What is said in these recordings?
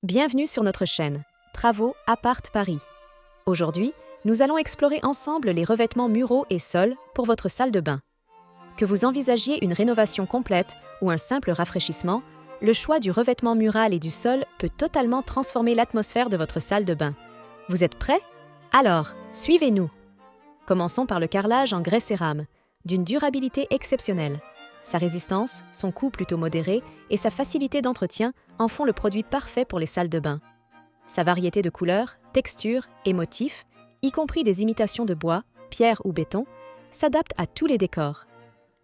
Bienvenue sur notre chaîne Travaux Appart Paris. Aujourd'hui, nous allons explorer ensemble les revêtements muraux et sols pour votre salle de bain. Que vous envisagiez une rénovation complète ou un simple rafraîchissement, le choix du revêtement mural et du sol peut totalement transformer l'atmosphère de votre salle de bain. Vous êtes prêts? Alors, suivez-nous! Commençons par le carrelage en grès cérame, d'une durabilité exceptionnelle. Sa résistance, son coût plutôt modéré et sa facilité d'entretien en font le produit parfait pour les salles de bain. Sa variété de couleurs, textures et motifs, y compris des imitations de bois, pierre ou béton, s'adapte à tous les décors.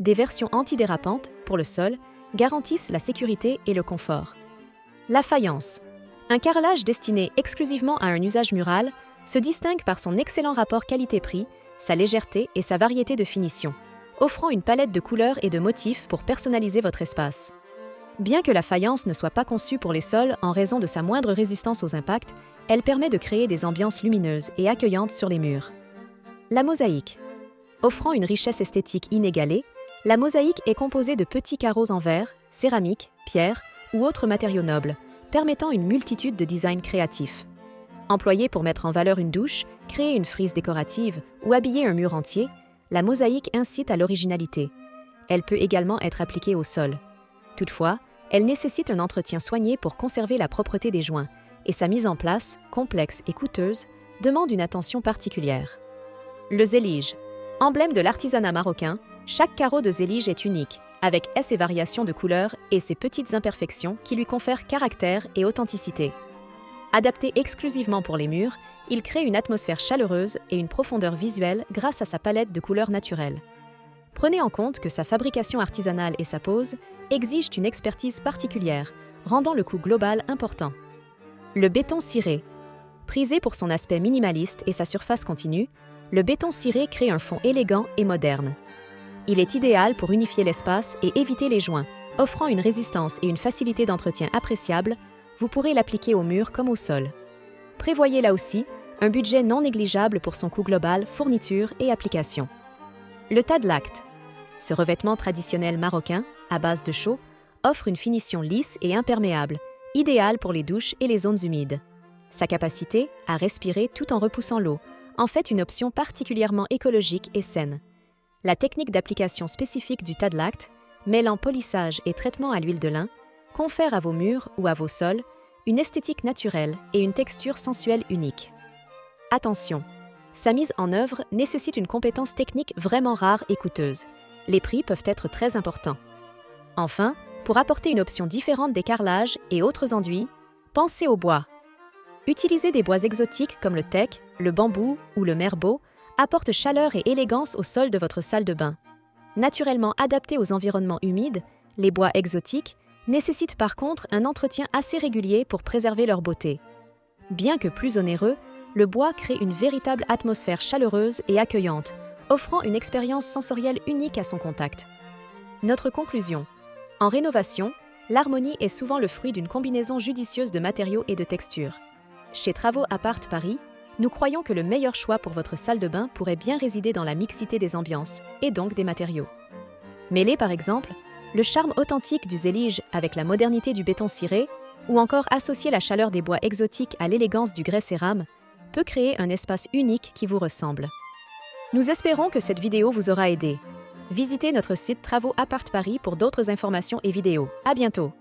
Des versions antidérapantes, pour le sol, garantissent la sécurité et le confort. La faïence. Un carrelage destiné exclusivement à un usage mural se distingue par son excellent rapport qualité-prix, sa légèreté et sa variété de finition, offrant une palette de couleurs et de motifs pour personnaliser votre espace. Bien que la faïence ne soit pas conçue pour les sols en raison de sa moindre résistance aux impacts, elle permet de créer des ambiances lumineuses et accueillantes sur les murs. La mosaïque. Offrant une richesse esthétique inégalée, la mosaïque est composée de petits carreaux en verre, céramique, pierre ou autres matériaux nobles, permettant une multitude de designs créatifs. Employée pour mettre en valeur une douche, créer une frise décorative ou habiller un mur entier, la mosaïque incite à l'originalité. Elle peut également être appliquée au sol. Toutefois, elle nécessite un entretien soigné pour conserver la propreté des joints, et sa mise en place, complexe et coûteuse, demande une attention particulière. Le zélige. Emblème de l'artisanat marocain, chaque carreau de zélige est unique, avec ses variations de couleurs et ses petites imperfections qui lui confèrent caractère et authenticité. Adapté exclusivement pour les murs, il crée une atmosphère chaleureuse et une profondeur visuelle grâce à sa palette de couleurs naturelles. Prenez en compte que sa fabrication artisanale et sa pose exigent une expertise particulière, rendant le coût global important. Le béton ciré. Prisé pour son aspect minimaliste et sa surface continue, le béton ciré crée un fond élégant et moderne. Il est idéal pour unifier l'espace et éviter les joints, offrant une résistance et une facilité d'entretien appréciables. Vous pourrez l'appliquer au mur comme au sol. Prévoyez là aussi un budget non négligeable pour son coût global, fourniture et application. Le Tadlact. Ce revêtement traditionnel marocain, à base de chaux, offre une finition lisse et imperméable, idéale pour les douches et les zones humides. Sa capacité à respirer tout en repoussant l'eau en fait une option particulièrement écologique et saine. La technique d'application spécifique du Tadlact, mêlant polissage et traitement à l'huile de lin, confère à vos murs ou à vos sols une esthétique naturelle et une texture sensuelle unique. Attention, sa mise en œuvre nécessite une compétence technique vraiment rare et coûteuse. Les prix peuvent être très importants. Enfin, pour apporter une option différente des carrelages et autres enduits, pensez au bois. Utiliser des bois exotiques comme le teck, le bambou ou le merbeau apporte chaleur et élégance au sol de votre salle de bain. Naturellement adaptés aux environnements humides, les bois exotiques nécessitent par contre un entretien assez régulier pour préserver leur beauté. Bien que plus onéreux, le bois crée une véritable atmosphère chaleureuse et accueillante, offrant une expérience sensorielle unique à son contact. Notre conclusion. En rénovation, l'harmonie est souvent le fruit d'une combinaison judicieuse de matériaux et de textures. Chez Travaux Appart Paris, nous croyons que le meilleur choix pour votre salle de bain pourrait bien résider dans la mixité des ambiances, et donc des matériaux. Mêlez par exemple le charme authentique du zélige avec la modernité du béton ciré, ou encore associer la chaleur des bois exotiques à l'élégance du grès cérame, peut créer un espace unique qui vous ressemble. Nous espérons que cette vidéo vous aura aidé. Visitez notre site Travaux Appart Paris pour d'autres informations et vidéos. À bientôt!